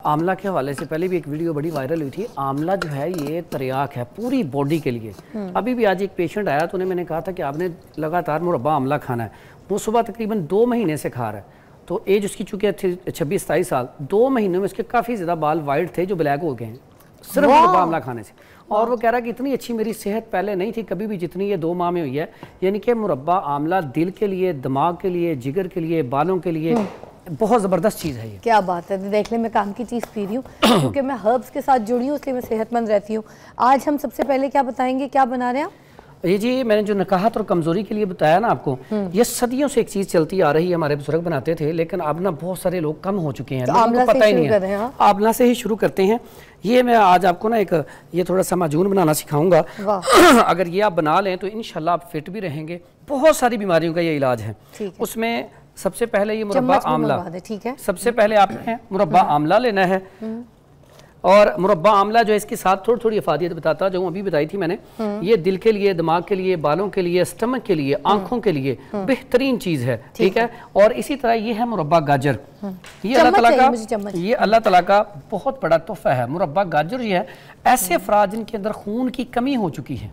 आंवला के हवाले से पहले भी एक वीडियो बड़ी वायरल हुई थी। आंवला जो है ये तरियाक है पूरी बॉडी के लिए। अभी भी आज एक पेशेंट आया तो उन्हें मैंने कहा था कि आपने लगातार मुरब्बा आंवला खाना है। वो सुबह तकरीबन 2 महीने से खा रहा है। तो एज उसकी चूँकि थी 26-27 साल, 2 महीनों में उसके काफ़ी ज़्यादा बाल वाइट थे जो ब्लैक हो गए हैं सिर्फ मुरब्बा आंवला खाने से। और वो कह रहा है कि इतनी अच्छी मेरी सेहत पहले नहीं थी कभी भी जितनी ये 2 माह में हुई है। यानी कि मुरब्बा आंवला दिल के लिए, दिमाग के लिए, जिगर के लिए, बालों के लिए बहुत ज़बरदस्त चीज़ है ये। क्या बात है, देख ले मैं काम की चीज़ पी रही हूँ क्योंकि मैं हर्ब्स के साथ जुड़ी हूँ इसलिए मैं सेहतमंद रहती हूँ। आज हम सबसे पहले क्या बताएंगे, क्या बना रहे हैं आप? ये जी मैंने जो नकाहत और कमज़ोरी के लिए बताया ना आपको, ये सदियों से एक चीज़ चलती आ रही है, हमारे बुजुर्ग बनाते थे लेकिन अब ना बहुत सारे लोग कम हो चुके हैं, तो लोगों को पता ही नहीं है। आंवला से ही शुरू करते हैं। ये मैं आज आपको ना एक ये थोड़ा सा माजून बनाना सिखाऊंगा। अगर ये आप बना लें तो इंशाल्लाह आप फिट भी रहेंगे। बहुत सारी बीमारियों का ये इलाज है। उसमें सबसे पहले ये मुरब्बा आंवला, ठीक है। सबसे पहले आपने मुरब्बा आंवला लेना है और मुरब्बा आंवला जो है इसके साथ थोड़ी थोड़ी अफादियत बताता जो अभी बताई थी मैंने। ये दिल के लिए, दिमाग के लिए, बालों के लिए, स्टमक के लिए, आंखों के लिए बेहतरीन चीज़ है, ठीक है। और इसी तरह ये है मुरब्बा गाजर। ये अल्लाह ताला का बहुत बड़ा तोहफा है। मुरब्बा गाजर ये है, ऐसे अफराद जिनके अंदर खून की कमी हो चुकी है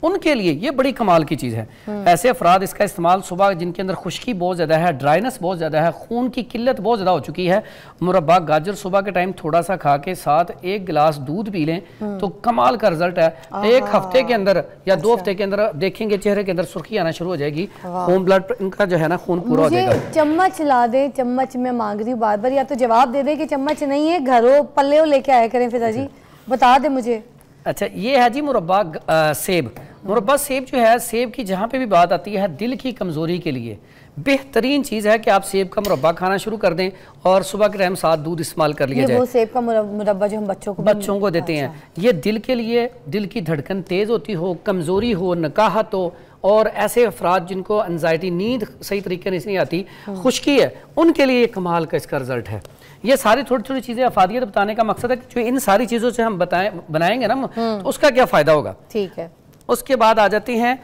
उनके लिए ये बड़ी कमाल की चीज़ है। ऐसे अफराद इसका इस्तेमाल सुबह जिनके अंदर खुश्की बहुत ज़्यादा है, ड्राइनेस बहुत ज़्यादा है, खून की किल्लत बहुत ज़्यादा हो चुकी है, मुरब्बा गाजर सुबह के टाइम थोड़ा सा खा के साथ 1 गिलास दूध पी लें तो कमाल का रिजल्ट है। 1 हफ्ते के अंदर या 2 हफ्ते के अंदर देखेंगे चेहरे के अंदर सुर्खी आना शुरू हो जाएगी। खून ब्लड इनका जो है ना खून पूरा हो जाएगा। चम्मच ला दे, चम्मच में मांग रही हूँ बार बार, या तो जवाब दे दे कि चम्मच नहीं है, घरों पल्ले लेके आया करें। फिजा जी बता दे मुझे। अच्छा ये है जी मुरब्बा सेब। मुरब्बा सेब जो है, सेब की जहाँ पे भी बात आती है दिल की कमज़ोरी के लिए बेहतरीन चीज़ है कि आप सेब का मुरब्बा खाना शुरू कर दें और सुबह के टाइम साथ दूध इस्तेमाल कर लिया जाए। वो सेब का मुरब्बा जो हम बच्चों को देते हैं, ये दिल के लिए, दिल की धड़कन तेज़ होती हो, कमज़ोरी हो, नकाहत हो और ऐसे अफराद जिनको एंजाइटी, नींद सही तरीके से नहीं आती, खुश्की है, उनके लिए कमाल का इसका रिजल्ट है। ये सारी थोड़ी थोड़ी चीज़ें अफादियत बताने का मकसद है कि जो इन सारी चीज़ों से हम बनाएंगे ना तो उसका क्या फ़ायदा होगा। ठीक है। उसके बाद आ जाते हैं,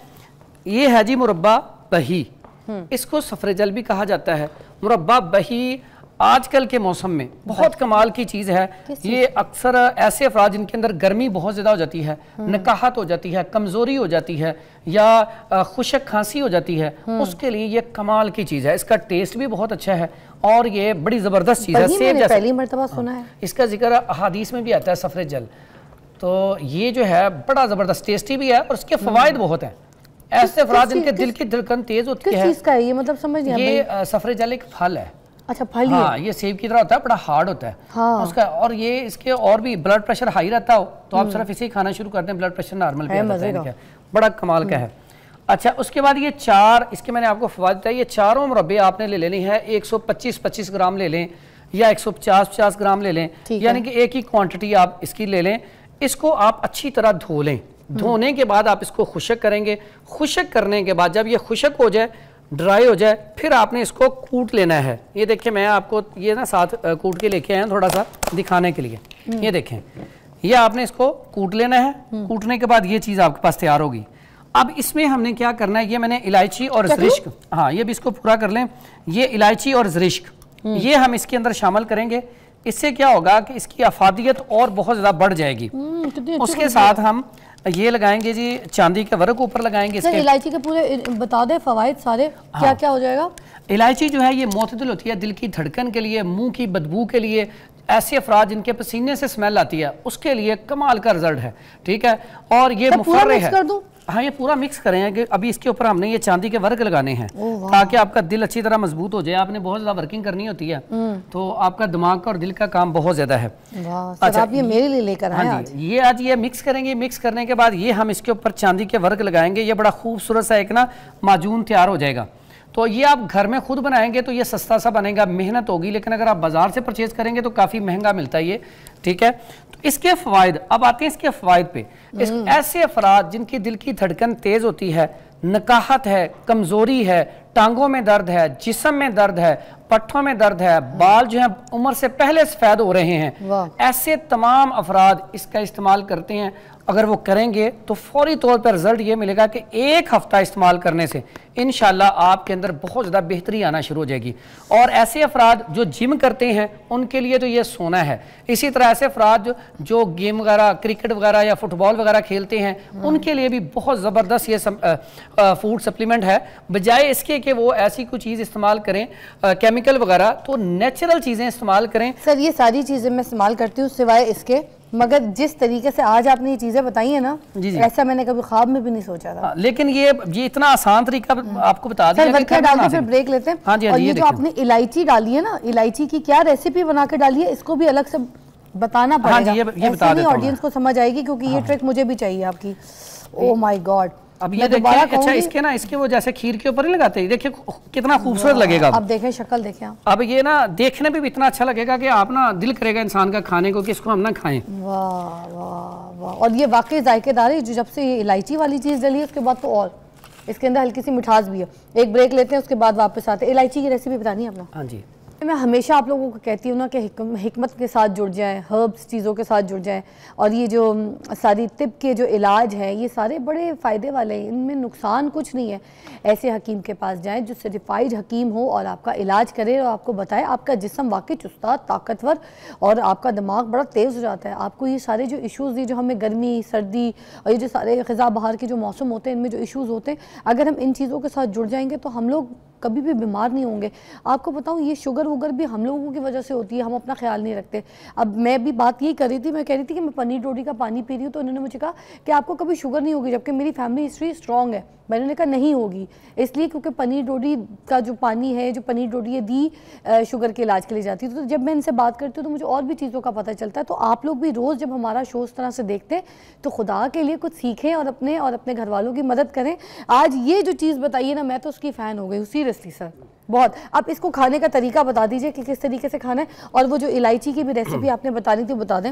ये है जी मुरब्बा बही। इसको सफरेजल भी कहा जाता है। मुरब्बा बही आजकल के मौसम में बहुत कमाल की चीज़ है। ये अक्सर ऐसे अफराद जिनके अंदर गर्मी बहुत ज़्यादा हो जाती है, नकाहत हो जाती है, कमज़ोरी हो जाती है या खुशक खांसी हो जाती है, उसके लिए ये कमाल की चीज़ है। इसका टेस्ट भी बहुत अच्छा है और ये बड़ी ज़बरदस्त चीज़ है। मैंने पहली मर्तबा सुना है इसका जिक्र हदीस में भी आता है सफरेजल। तो ये जो है बड़ा ज़बरदस्त टेस्टी भी है और इसके फ़वाइद बहुत हैं। ऐसे अफराद जिनके दिल की धड़कन तेज़ होती है। किस चीज़ का है ये, मतलब समझ नहीं आया। ये सफरेजल एक फल है। अच्छा फल ही हाँ, ये सेब की तरह होता है, बड़ा हार्ड होता है। हाँ। उसका और ये इसके और भी ब्लड प्रेशर हाई रहता हो तो आप सिर्फ इसे ही खाना शुरू करते हैं, ब्लड प्रेशर नॉर्मल पे आ जाता है। बड़ा कमाल का है। अच्छा उसके बाद ये 4, इसके मैंने आपको फवाद बताया, ये चारों मुरब्बे आपने ले लेने हैं। 125-25 ग्राम ले लें या 150-50 ग्राम ले लें, यानी कि एक ही क्वांटिटी आप इसकी ले लें। इसको आप अच्छी तरह धो लें। धोने के बाद आप इसको खुशक करेंगे। खुशक करने के बाद जब ये खुशक हो जाए, ड्राई हो जाए, फिर आपने इसको कूट लेना है। ये देखिए मैं आपको ये ना साथ कूट के लेके आया थोड़ा सा दिखाने के लिए। ये देखें, ये आपने इसको कूट लेना है। कूटने के बाद ये चीज़ आपके पास तैयार होगी। अब इसमें हमने क्या करना है, ये मैंने इलायची और ज़रिश्क, हाँ ये भी इसको पूरा कर लें। ये इलायची और ज़रिश्क ये हम इसके अंदर शामिल करेंगे। इससे क्या होगा कि इसकी अफादियत और बहुत ज़्यादा बढ़ जाएगी। उसके साथ हम ये लगाएंगे जी चांदी के वर्क ऊपर लगाएंगे। इसके इलायची के पूरे बता दे फवाइद सारे। हाँ। क्या क्या हो जाएगा? इलायची जो है ये मोतदिल होती है दिल की धड़कन के लिए, मुंह की बदबू के लिए, ऐसे अफराद जिनके पसीने से स्मेल आती है उसके लिए कमाल का रिजल्ट है, ठीक है। और ये मुफर्रे है। हाँ ये पूरा मिक्स करें कि अभी इसके ऊपर हमने ये चांदी के वर्क लगाने हैं ताकि आपका दिल अच्छी तरह मजबूत हो जाए। आपने बहुत ज्यादा वर्किंग करनी होती है तो आपका दिमाग का और दिल का काम बहुत ज्यादा है। अच्छा आप ये मेरे लिए लेकर आए आज। ये आज ये मिक्स करेंगे। मिक्स करने के बाद ये हम इसके ऊपर चांदी के वर्क लगाएंगे। ये बड़ा खूबसूरत सा एक ना माजून तैयार हो जाएगा। तो ये आप घर में खुद बनाएंगे तो ये सस्ता सा बनेगा, मेहनत होगी, लेकिन अगर आप बाजार से परचेज करेंगे तो काफ़ी महंगा मिलता है ये, ठीक है। तो इसके फ़वाइद, अब आते हैं इसके फ़वाइद पे। ऐसे अफराद जिनकी दिल की धड़कन तेज़ होती है, नकाहत है, कमज़ोरी है, टांगों में दर्द है, जिस्म में दर्द है, पट्ठों में दर्द है, बाल जो है उम्र से पहले सफ़ेद हो रहे हैं, ऐसे तमाम अफराद इसका इस्तेमाल करते हैं। अगर वो करेंगे तो फौरी तौर पर रिजल्ट ये मिलेगा कि 1 हफ्ता इस्तेमाल करने से इंशाल्लाह आपके अंदर बहुत ज़्यादा बेहतरी आना शुरू हो जाएगी। और ऐसे अफराद जो जिम करते हैं उनके लिए तो ये सोना है। इसी तरह ऐसे अफराद जो गेम वगैरह, क्रिकेट वगैरह या फुटबॉल वगैरह खेलते हैं उनके लिए भी बहुत ज़बरदस्त ये फूड सप्लीमेंट है। बजाय इसके कि वो ऐसी कोई चीज़ इस्तेमाल करें केमिकल वगैरह, तो नेचुरल चीज़ें इस्तेमाल करें। सर ये सारी चीज़ें मैं इस्तेमाल करती हूँ सिवाय इसके, मगर जिस तरीके से आज आपने ये चीजें बताई है ना, ऐसा मैंने कभी ख्वाब में भी नहीं सोचा था। लेकिन ये इतना आसान तरीका आपको बता दिया। फिर ब्रेक लेते हैं। हाँ जी, और ये जो आपने इलायची डाली है ना, इलायची की क्या रेसिपी बना के डाली है, इसको भी अलग से बताना पड़ेगा। ये बता देता हूं, ऑडियंस को समझ आएगी, क्योंकि ये ट्रिक मुझे भी चाहिए आपकी। Oh my God. अब ये देखिए, अच्छा इसके ना, इसके वो जैसे खीर के ऊपर नहीं लगाते, देखिए कितना खूबसूरत लगेगा। अब देखें शक्ल देखें आप। अब ये ना देखने में भी इतना अच्छा लगेगा कि आप ना दिल करेगा इंसान का खाने को कि इसको हम ना खाएं। वाह वाह वाह। और ये वाकई जायकेदार है, जो जब से ये इलायची वाली चीज़ डली है उसके बाद तो और इसके अंदर हल्की सी मिठास भी है। एक ब्रेक लेते हैं, उसके बाद वापस आते हैं। इलायची की रेसिपी बतानी है अपना। हाँ जी। मैं हमेशा आप लोगों को कहती हूँ ना कि हिकमत के साथ जुड़ जाएं, हर्ब्स चीज़ों के साथ जुड़ जाएं, और ये जो सारी तिब के जो इलाज हैं ये सारे बड़े फ़ायदे वाले हैं, इनमें नुकसान कुछ नहीं है। ऐसे हकीम के पास जाएं जो सर्टिफाइड हकीम हो और आपका इलाज करे और आपको बताए। आपका जिस्म वाकई चुस्ता, ताकतवर, और आपका दिमाग बड़ा तेज़ हो जाता है। आपको ये सारे जो इश्यूज़, ये जो हमें गर्मी, सर्दी और ये जो सारे ख़ज़ा बहार के जो मौसम होते हैं, इनमें जो इश्यूज़ होते हैं, अगर हम इन चीज़ों के साथ जुड़ जाएंगे तो हम लोग कभी भी बीमार नहीं होंगे। आपको बताऊं, ये शुगर वुगर भी हम लोगों की वजह से होती है, हम अपना ख्याल नहीं रखते। अब मैं भी बात यही कर रही थी, मैं कह रही थी कि मैं पनीर रोटी का पानी पी रही हूँ, तो उन्होंने मुझे कहा कि आपको कभी शुगर नहीं होगी, जबकि मेरी फैमिली हिस्ट्री स्ट्रॉन्ग है। मैंने कहा नहीं होगी, इसलिए क्योंकि पनीर रोटी का जो पानी है, जो पनीर रोटी है, दी शुगर के इलाज के लिए जाती है। तो जब मैं इनसे बात करती हूँ तो मुझे और भी चीज़ों का पता चलता है। तो आप लोग भी रोज़ जब हमारा शो इस तरह से देखते हैं तो खुदा के लिए कुछ सीखें और अपने घर वालों की मदद करें। आज ये जो चीज़ बताइए ना, मैं तो उसकी फ़ैन हो गई हूँ सीरियसली सर, बहुत। आप इसको खाने का तरीका बता दीजिए कि किस तरीके से खाना है, और वो जो इलायची की भी रेसिपी आपने बता दी थी बता दें।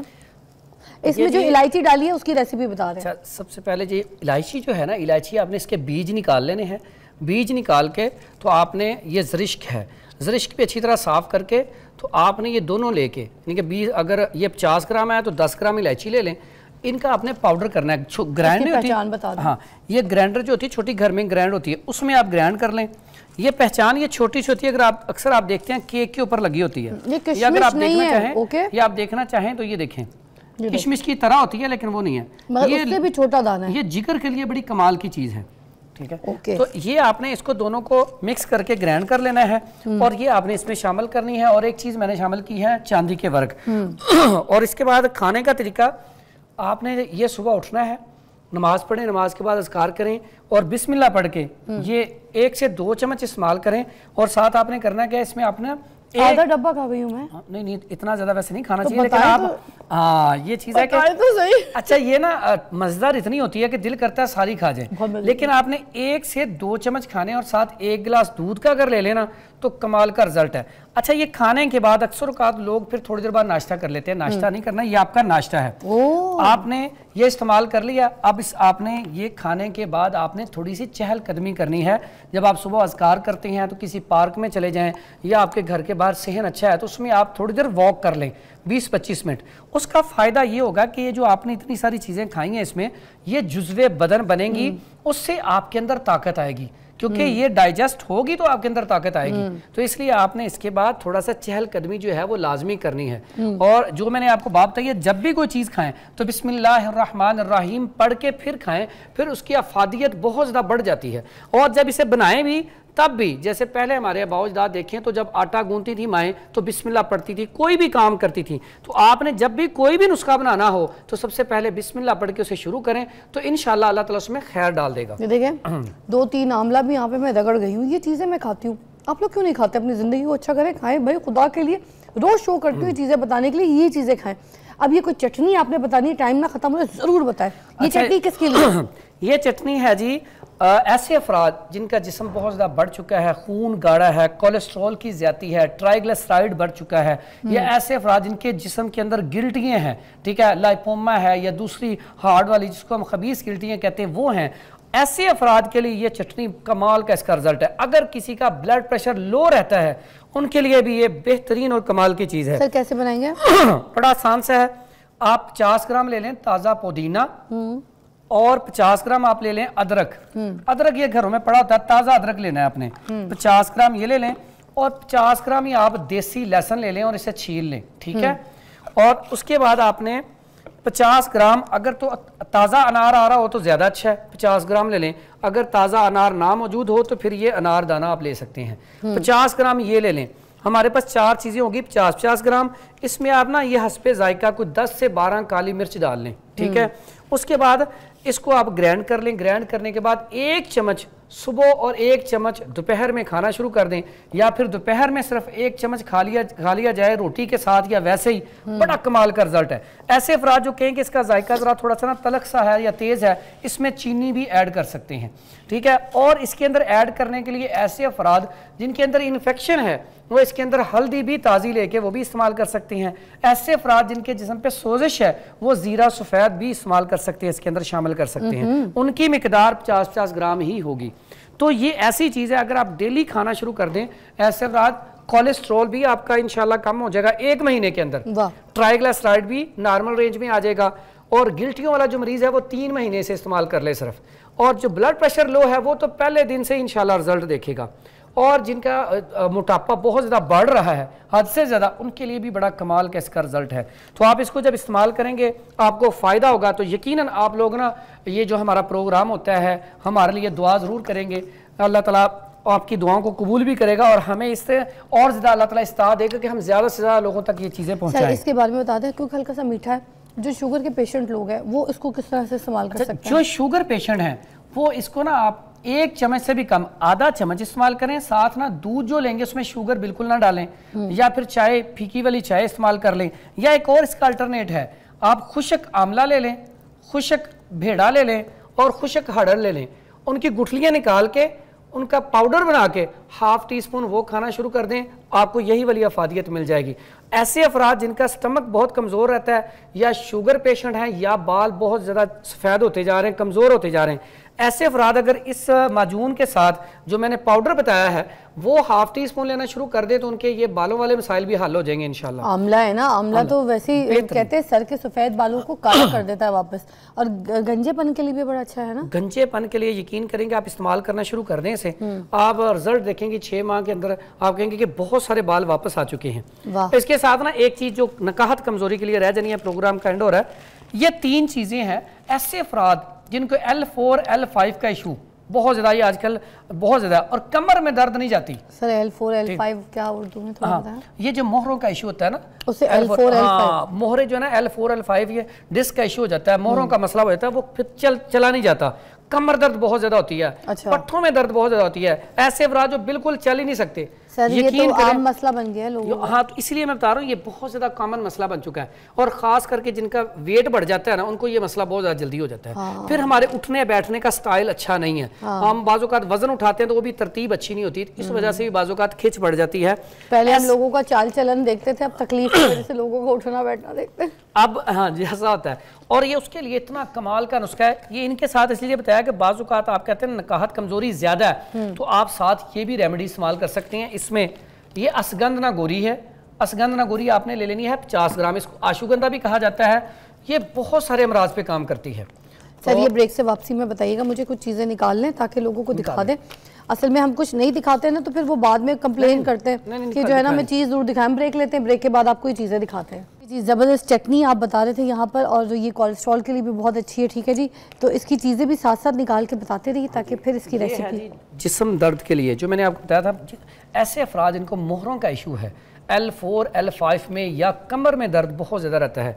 इसमें जो इलायची डाली है उसकी रेसिपी बता दें। अच्छा, सबसे पहले जी इलायची जो है ना, इलायची आपने इसके बीज निकाल लेने हैं। बीज निकाल के तो आपने ये ज़रिश्क है, ज़रिश्क भी अच्छी तरह साफ़ करके तो आपने ये दोनों लेके, यानी कि बीज अगर ये 50 ग्राम है तो 10 ग्राम इलायची ले लें। इनका आपने पाउडर करना है, ग्राइंड नहीं होती, हाँ ये ग्राइंडर जो होती है छोटी घर में ग्राइंड होती है, उसमें आप ग्राइंड कर लें। ये पहचान ये छोटी छोटी अगर आप अक्सर आप देखते हैं केक के ऊपर लगी होती है, ये अगर आप देखना चाहें, ये आप देखना चाहें तो ये देखें किशमिश की तरह होती है, लेकिन वो नहीं है, ये उससे भी छोटा दाना है। ये जिगर के लिए बड़ी कमाल की चीज़ है, ठीक है। तो ये आपने इसको दोनों को मिक्स करके ग्राइंड कर लेना है, और ये आपने इसमें शामिल करनी है। और एक चीज़ मैंने शामिल की है चांदी के वर्क। और इसके बाद खाने का तरीका, आपने ये सुबह उठना है, नमाज पढ़ें, नमाज के बाद अज़कार करें और बिस्मिल्लाह पढ़ के ये 1 से 2 चम्मच इस्तेमाल करें। और साथ आपने करना क्या, इसमें आपने आधा डब्बा खा गई हूँ मैं। नहीं इतना ज्यादा वैसे नहीं खाना चाहिए, लेकिन आप हाँ ये चीज है कि तो सही। अच्छा ये ना मजेदार इतनी होती है कि दिल करता है सारी खा जाए, लेकिन आपने 1 से 2 चम्मच खाने और साथ 1 गिलास दूध का अगर ले लेना तो कमाल का रिजल्ट है। अच्छा ये खाने के बाद अक्सर औकात लोग फिर थोड़ी देर बाद नाश्ता कर लेते हैं, नाश्ता नहीं करना, ये आपका नाश्ता है। आपने ये इस्तेमाल कर लिया, अब आपने ये खाने के बाद आपने थोड़ी सी चहलकदमी करनी है। जब आप सुबह अज़कार करते हैं तो किसी पार्क में चले जाएं, या आपके घर के बाहर सेहन अच्छा है तो उसमें आप थोड़ी देर वॉक कर लें 20-25 मिनट। उसका फ़ायदा ये होगा कि ये जो आपने इतनी सारी चीज़ें खाई हैं इसमें ये जुज़्वे बदन बनेंगी, उससे आपके अंदर ताकत आएगी, क्योंकि ये डाइजेस्ट होगी तो आपके अंदर ताकत आएगी। तो इसलिए आपने इसके बाद थोड़ा सा चहलकदमी जो है वो लाजमी करनी है। और जो मैंने आपको बात बताई है, जब भी कोई चीज़ खाएं तो बिस्मिल्लाहिर्रहमानिर्रहीम पढ़ के फिर खाएं, फिर उसकी अफादियत बहुत ज़्यादा बढ़ जाती है। और जब इसे बनाएं भी तब भी, जैसे पहले हमारे आबाओ-अजदाद देखें तो जब आटा गूंथती थी माएँ तो बिस्मिल्लाह पढ़ती थी, कोई भी काम करती थी। तो आपने जब भी कोई भी नुस्खा बनाना हो तो सबसे पहले बिस्मिल्लाह पढ़ के उसे शुरू करें, तो इंशाअल्लाह अल्लाह ताला उसमें खैर डाल देगा। देखें 2-3 आंवला भी यहाँ पे मैं रगड़ गई हूँ, ये चीज़ें मैं खाती हूँ। आप लोग क्यों नहीं खाते? अपनी ज़िंदगी को अच्छा करें, खाएं भाई, खुदा के लिए रोज़ शो करती हूँ चीज़ें बताने के लिए, ये चीज़ें खाएं। अब ये कोई चटनी आपने बतानी, टाइम ना खत्म हो ज़रूर बताएं, ये चटनी किसके लिए? ये चटनी है जी ऐसे अफराद जिनका जिस्म बहुत ज़्यादा बढ़ चुका है, खून गाढ़ा है, कोलेस्ट्रॉल की ज़्यादती है, ट्राइग्लिसराइड बढ़ चुका है, या ऐसे अफराद जिनके जिस्म के अंदर गिल्टियाँ हैं, ठीक है, लाइपोमा है या दूसरी हार्ड वाली जिसको हम खबीस गिल्टियाँ कहते हैं वो हैं, ऐसे अफराद के लिए ये चटनी कमाल का इसका रिजल्ट है। अगर किसी का ब्लड प्रेशर लो रहता है उनके लिए भी ये बेहतरीन और कमाल की चीज है। सर कैसे बनाएंगे? बड़ा आसान सा है। आप 50 ग्राम ले लें ताजा पुदीना और 50 ग्राम आप ले लें अदरक। अदरक ये घरों में पड़ा होता है, ताजा अदरक लेना है आपने। 50 ग्राम ये ले लें और 50 ग्राम ही आप देसी लहसुन ले लें और इसे छील लें, ठीक है। और उसके बाद आपने 50 ग्राम, अगर तो ताज़ा अनार आ रहा हो तो ज़्यादा अच्छा है, 50 ग्राम ले लें। अगर ताज़ा अनार ना मौजूद हो तो फिर ये अनार दाना आप ले सकते हैं। 50 ग्राम ये ले लें। हमारे पास 4 चीज़ें होगी 50-50 ग्राम। इसमें आप ना ये हस्बे जायका को 10 से 12 काली मिर्च डाल लें, ठीक है। उसके बाद इसको आप ग्राइंड कर लें। ग्राइंड करने के बाद 1 चम्मच सुबह और 1 चम्मच दोपहर में खाना शुरू कर दें, या फिर दोपहर में सिर्फ 1 चम्मच खा लिया जाए रोटी के साथ या वैसे ही। बड़ा कमाल का रिजल्ट है। ऐसे अफराद जो कहें कि इसका जायका जरा थोड़ा सा ना तलख सा है या तेज है, इसमें चीनी भी ऐड कर सकते हैं, ठीक है। और इसके अंदर ऐड करने के लिए ऐसे अफराद जिनके अंदर इन्फेक्शन है वो इसके अंदर हल्दी भी ताज़ी लेके वो भी इस्तेमाल कर सकते हैं। ऐसे अफराद जिनके जिस्म पे सोजिश है वो जीरा सफ़ेद भी इस्तेमाल कर सकते हैं, इसके अंदर शामिल कर सकते हैं। उनकी मिकदार 50-50 ग्राम ही होगी। तो ये ऐसी चीज़ है, अगर आप डेली खाना शुरू कर दें, ऐसे अफराद कोलेस्ट्रॉल भी आपका इंशाल्लाह कम हो जाएगा 1 महीने के अंदर। ट्राइग्लिसराइड भी नॉर्मल रेंज में आ जाएगा। और गिल्टियों वाला जो मरीज़ है वो 3 महीने से इस्तेमाल कर ले सिर्फ। और जो ब्लड प्रेशर लो है वो तो पहले दिन से इंशाल्लाह रिजल्ट देखेगा। और जिनका मोटापा बहुत ज़्यादा बढ़ रहा है हद से ज़्यादा, उनके लिए भी बड़ा कमाल का इसका रिजल्ट है। तो आप इसको जब इस्तेमाल करेंगे आपको फ़ायदा होगा। तो यकीनन आप लोग ना ये जो हमारा प्रोग्राम होता है हमारे लिए दुआ ज़रूर करेंगे। अल्लाह ताला आपकी दुआओं को कबूल भी करेगा और हमें इससे और ज़्यादा अल्लाह ताला इस्ताद देगा कि हम ज़्यादा से ज़्यादा लोगों तक ये चीज़ें पहुँचाएं। इसके बारे में बता दें, क्योंकि हल्का सा मीठा है, जो शुगर के पेशेंट लोग हैं वो इसको किस तरह से इस्तेमाल कर सकते हैं? जो शुगर पेशेंट हैं वो इसको ना आप 1 चम्मच से भी कम, आधा चम्मच इस्तेमाल करें। साथ ना दूध जो लेंगे उसमें शुगर बिल्कुल ना डालें, या फिर चाय, फीकी वाली चाय इस्तेमाल कर लें। या एक और इसका अल्टरनेट है, आप खुशक आंवला ले लें, खुशक भेड़ा ले लें और खुशक हड़र ले लें। उनकी गुठलियाँ निकाल के उनका पाउडर बना के ½ टीस्पून वो खाना शुरू कर दें, आपको यही वाली अफादियत मिल जाएगी। ऐसे अफराद जिनका स्टमक बहुत कमज़ोर रहता है, या शुगर पेशेंट हैं, या बाल बहुत ज़्यादा सफ़ेद होते जा रहे हैं, कमज़ोर होते जा रहे हैं, ऐसे अफराद अगर इस माजून के साथ जो मैंने पाउडर बताया है वो ½ टीस्पून लेना शुरू कर दे तो उनके ये बालों वाले मसाइल भी हल हो जाएंगे इंशाल्लाह। आंवला है ना, आंवला तो वैसे ही कहते हैं सर के सफ़ेद बालों को काला कर देता है वापस, और गंजेपन के लिए भी बड़ा अच्छा है ना। गंजेपन के लिए यकीन करेंगे आप इस्तेमाल करना शुरू कर दें इसे, आप रिजल्ट देखेंगे 6 माह के अंदर आप कहेंगे कि बहुत सारे बाल वापस आ चुके हैं। इसके साथ ना एक चीज़ जो नकाहत कमजोरी के लिए रह जानी है, प्रोग्राम का एंड हो रहा है। ये 3 चीज़ें हैं। ऐसे अफराद जिनको L4 L5 का इशू बहुत ज्यादा ये आजकल बहुत ज्यादा, और कमर में दर्द नहीं जाती। सर L4 L5 क्या उर्दू में थोड़ा बताएं? ये जो मोहरों का इशू होता है ना, उससे L4 L5 मोहरे जो है ना L4 L5 ये डिस्क का इशू हो जाता है, मोहरों का मसला हो जाता है, वो फिर चला नहीं जाता। कमर दर्द बहुत ज्यादा होती है, पट्ठों में दर्द बहुत ज्यादा होती है। ऐसे अफराद जो बिल्कुल चल ही नहीं सकते, सर ये तो आम मसला बन गया है लोगों का। हाँ, तो इसलिए मैं बता रहा हूँ ये बहुत ज्यादा कॉमन मसला बन चुका है। और खास करके जिनका वेट बढ़ जाता है ना, उनको ये मसला बहुत ज्यादा जल्दी हो जाता है। फिर हमारे उठने बैठने का स्टाइल अच्छा नहीं है। हम बाज़-औक़ात वजन उठाते हैं तो वो भी तरतीब अच्छी नहीं होती, इस वजह से भी बाज़-औक़ात खिंच बढ़ जाती है। पहले हम लोगों का चाल चलन देखते थे, अब तकलीफ की वजह से लोगों को उठना बैठना देखते हैं। अब हाँ जी ऐसा होता है। और ये उसके लिए इतना कमाल का नुस्खा है। ये इनके साथ इसलिए बताया कि बाज़-औक़ात आप कहते हैं नकाहत कमजोरी ज्यादा है, तो आप साथ ये भी रेमेडी इस्तेमाल कर सकते हैं। इसमें ये असगंधना गोरी है। असगंधना गोरी आपने ले लेनी है 50 ग्राम। इसको आशुगंधा भी कहा जाता है। ये बहुत सारे अमराज पे काम करती है। सर ये ब्रेक से वापसी में बताइएगा मुझे कुछ चीज़ें निकाल लें ताकि लोगों को दिखा दें। असल में हम कुछ नहीं दिखाते ना तो फिर वो बाद में कंप्लेन करते हैं कि जो है ना हमें चीज़ जरूर दिखाएं। ब्रेक लेते हैं, ब्रेक के बाद आपको ये चीज़ें दिखाते हैं। जी ज़बरदस्त चटनी आप बता रहे थे यहाँ पर, और ये कोलेस्ट्रॉल के लिए भी बहुत अच्छी है, ठीक है जी। तो इसकी चीज़ें भी साथ साथ निकाल के बताते रहिए ताकि फिर इसकी रेसिपी। जिस्म दर्द के लिए जो मैंने आपको बताया था, ऐसे अफराद जिनको मोहरों का इशू है, L4 L5 में या कमर में दर्द बहुत ज़्यादा रहता है,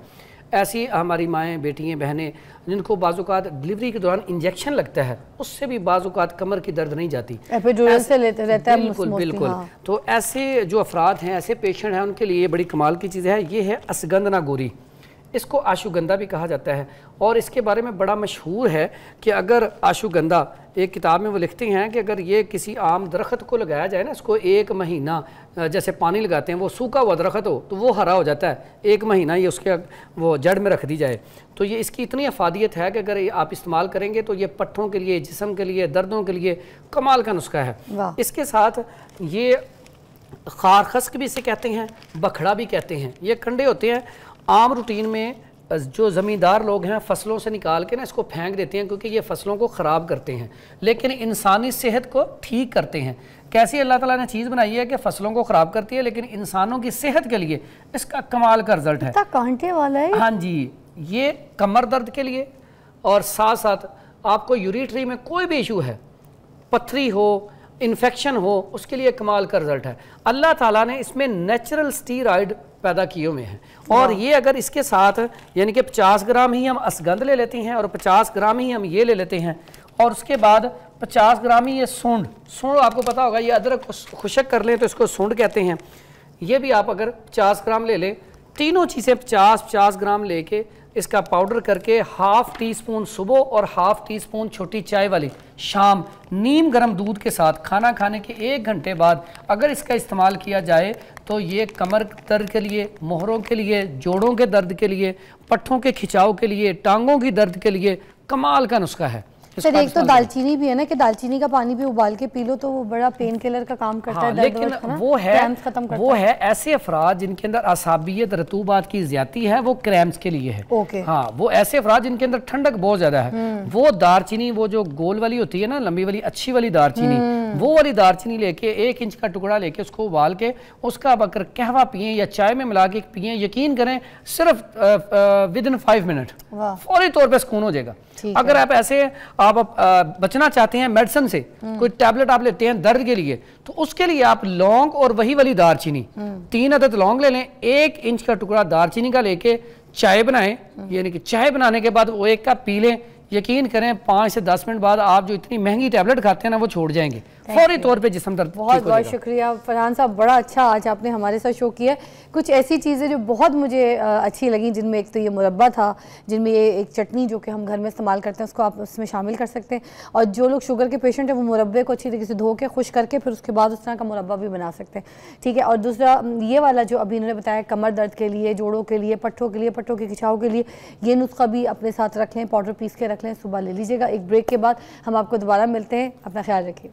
ऐसी हमारी माएँ, बेटियाँ, बहनें जिनको बाज़-औक़ात डिलीवरी के दौरान इंजेक्शन लगता है, उससे भी बाज़-औक़ात कमर की दर्द नहीं जाती, से लेते रहते हैं। बिल्कुल बिल्कुल। हाँ। तो ऐसे जो अफराद हैं, ऐसे पेशेंट हैं, उनके लिए बड़ी कमाल की चीज़ है। ये है असगंधना गोरी। इसको आशुगंधा भी कहा जाता है। और इसके बारे में बड़ा मशहूर है कि अगर आशुगंधा, एक किताब में वो लिखते हैं कि अगर ये किसी आम दरख्त को लगाया जाए ना, इसको 1 महीना जैसे पानी लगाते हैं, वो सूखा हुआ दरख्त हो तो वो हरा हो जाता है, 1 महीना ये उसके वो जड़ में रख दी जाए तो ये इसकी इतनी अफादियत है कि अगर आप इस्तेमाल करेंगे तो ये पट्ठों के लिए, जिस्म के लिए, दर्दों के लिए कमाल का नुस्खा है। इसके साथ ये खारखस्क भी इसे कहते हैं, बखड़ा भी कहते हैं। ये कंडे होते हैं, आम रूटीन में जो ज़मींदार लोग हैं फसलों से निकाल के ना इसको फेंक देते हैं क्योंकि ये फसलों को ख़राब करते हैं, लेकिन इंसानी सेहत को ठीक करते हैं। कैसी अल्लाह ताला ने चीज़ बनाई है कि फसलों को ख़राब करती है लेकिन इंसानों की सेहत के लिए इसका कमाल का रिजल्ट है। कांटे वाला है। हाँ जी, ये कमर दर्द के लिए और साथ साथ आपको यूरिटरी में कोई भी इशू है, पथरी हो, इन्फेक्शन हो, उसके लिए कमाल का रिजल्ट है। अल्लाह ताला ने इसमें नेचुरल स्टीरॉयड पैदा किए हुए हैं और ये अगर इसके साथ यानी कि 50 ग्राम ही हम असगंध ले लेते हैं और 50 ग्राम ही हम ये ले लेते हैं और उसके बाद 50 ग्राम ही ये सूंड आपको पता होगा, ये अदरक को खुशक कर लें तो इसको सूंड कहते हैं। ये भी आप अगर 50 ग्राम ले लें, तीनों चीज़ें 50-50 ग्राम लेके इसका पाउडर करके 1/2 टीस्पून सुबह और 1/2 टीस्पून छोटी चाय वाली शाम नीम गर्म दूध के साथ खाना खाने के 1 घंटे बाद अगर इसका इस्तेमाल किया जाए तो ये कमर दर्द के लिए, मोहरों के लिए, जोड़ों के दर्द के लिए, पट्ठों के खिंचाव के लिए, टांगों की दर्द के लिए कमाल का नुस्खा है। सर एक तो दालचीनी भी है ना कि दालचीनी का पानी भी उबाल के पी लो तो वो बड़ा पेन किलर का काम करता है। लेकिन वो है ऐसे अफराद जिनके अंदर असाबियत, रतूबात की ज्यादती है, वो क्रैम्स के लिए है। हाँ, वो ऐसे अफराद जिनके अंदर ठंडक बहुत ज्यादा है, वो दालचीनी, वो जो गोल वाली होती है ना, लंबी वाली अच्छी वाली दालचीनी, वो वाली दालचीनी लेके 1 इंच का टुकड़ा लेके उसको उबाल के उसका अगर कहवा पिए या चाय में मिला के पिए, यकीन करें सिर्फ विदिन 5 मिनट फौरी तौर पर सुकून हो जाएगा। अगर आप ऐसे आप बचना चाहते हैं मेडिसिन से, कोई टैबलेट आप लेते हैं दर्द के लिए, तो उसके लिए आप लौंग और वही वाली दालचीनी 3 अदद लौंग ले लें, 1 इंच का टुकड़ा दालचीनी का लेके चाय बनाएं, यानी कि चाय बनाने के बाद वो 1 कप पी लें, यकीन करें 5 से 10 मिनट बाद आप जो इतनी महंगी टैबलेट खाते हैं ना वो छोड़ जाएंगे फौरी तौर पे जिस्म दर्द। बहुत बहुत शुक्रिया फरहान साहब, बड़ा अच्छा आज आपने हमारे साथ शो किया। कुछ ऐसी चीज़ें जो बहुत मुझे अच्छी लगी, जिनमें एक तो ये मुरब्बा था, जिनमें ये एक चटनी जो कि हम घर में इस्तेमाल करते हैं उसको आप उसमें शामिल कर सकते हैं, और जो लोग शुगर के पेशेंट हैं वो मुरब्बे को अच्छी तरीके से धो के खुश करके फिर उसके बाद उस तरह का मुरब्बा भी बना सकते हैं। ठीक है, और दूसरा ये वाला जो अभी इन्होंने बताया कमर दर्द के लिए, जोड़ों के लिए, पट्ठों के लिए, पट्ठों के खिंचाव के लिए, ये नुस्खा भी अपने साथ रख लें, पाउडर पीस के रख लें, सुबह ले लीजिएगा। एक ब्रेक के बाद हम आपको दोबारा मिलते हैं, अपना ख्याल रखिए।